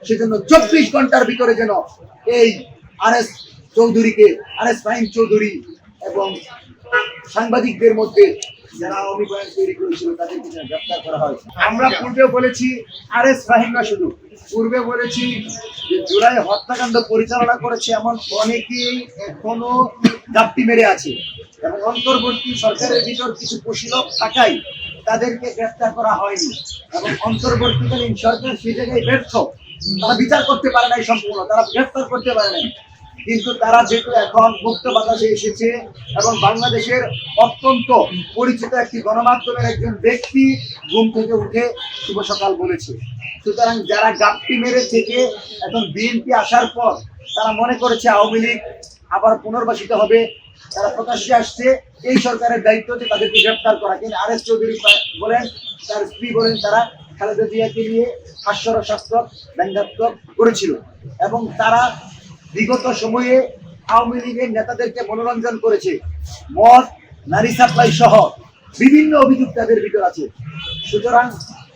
সেজন্য 24 ঘন্টার ভিতরে যেন এই আরএস ফাহিম চৌধুরী এবং সাংবাদিকদের মধ্যে যারা অভিপ্রায় তৈরি করেছিল তাদেরকে যেন গ্রেফতার করা হয়। আমরা পূর্বে বলেছি আরএস ফাহিম না, শুধু পূর্বে বলেছি যে জুলাই হত্যাকাণ্ড পরিচালনা করেছে এমন অনেকেই এখনো গাপ্পি মেরে আছে এবং অন্তর্বর্তী সরকারের ভিতর কিছু কুশীলব থাকায় তাদেরকে গ্রেফতার করা হয়নি এবং অন্তর্বর্তীকালীন সরকার সেই জায়গায় ব্যর্থ। তারা বিচার করতে পারে নাই সম্পূর্ণ, তারা গ্রেফতার করতে পারে নাই। কিন্তু তারা যেহেতু এখন মুক্ত বাতাসে এসেছে এবং বাংলাদেশের অত্যন্ত পরিচিত একটি গণমাধ্যমের একজন ব্যক্তি ঘুম থেকে উঠে শুভ সকাল বলেছে। সুতরাং যারা গাপ্পি মেরে থেকে এখন বিএনপি আসার পর তারা মনে করেছে আওয়ামী লীগ আবার পুনর্বাসিত হবে, তারা প্রকাশ্যে আসছে এই সরকারের দায়িত্ব যে তাদেরকে গ্রেফতার করা। কিন্তু আরএস চৌধুরী বলেন, তার স্ত্রী বলেন, তারা খালেদা জিয়াকে নিয়ে হাস্যরসাত্মক ব্যঙ্গাত্মক করেছিল এবং তারা বিগত সময়ে আওয়ামী লীগের নেতাদেরকে মনোরঞ্জন করেছে। মদ, নারী সাপ্লাই সহ বিভিন্ন অভিযোগ তাদের ভিতর আছে। সুতরাং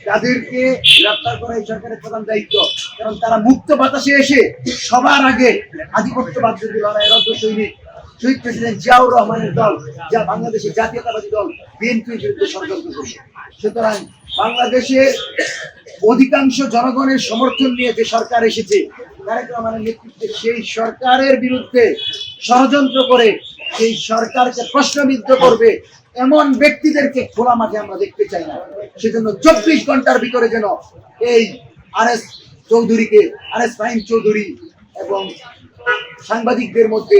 তাদেরকে গ্রেফতার করা এই সরকারের প্রধান দায়িত্ব, কারণ তারা মুক্ত বাতাসে এসে সবার আগে আধিপত্যবাদ যদি লড়াইয়ের অগ্রসৈনিক শহীদ প্রেসিডেন্ট জিয়াউর রহমানের দল, যা বাংলাদেশের জাতীয়তাবাদী দল বিএনপির বিরুদ্ধে ষড়যন্ত্র করছে। সুতরাং বাংলাদেশের অধিকাংশ জনগণের সমর্থন নিয়ে যে সরকার এসেছে তারেক রহমানের নেতৃত্বে, সেই সরকারের বিরুদ্ধে ষড়যন্ত্র করে সেই সরকারকে প্রশ্নবিদ্ধ করবে এমন ব্যক্তিদেরকে খোলা মাঠে আমরা দেখতে চাই না। সেজন্য 24 ঘন্টার ভিতরে যেন এই আরএস ফাহিম চৌধুরী এবং সাংবাদিকদের মধ্যে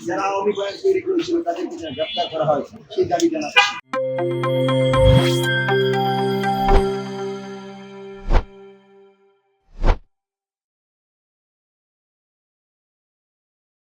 যারা অভিপ্রায় তৈরি করেছিল তাদেরকে যেন গ্রেফতার করা হয় সেই দাবি জানাচ্ছি।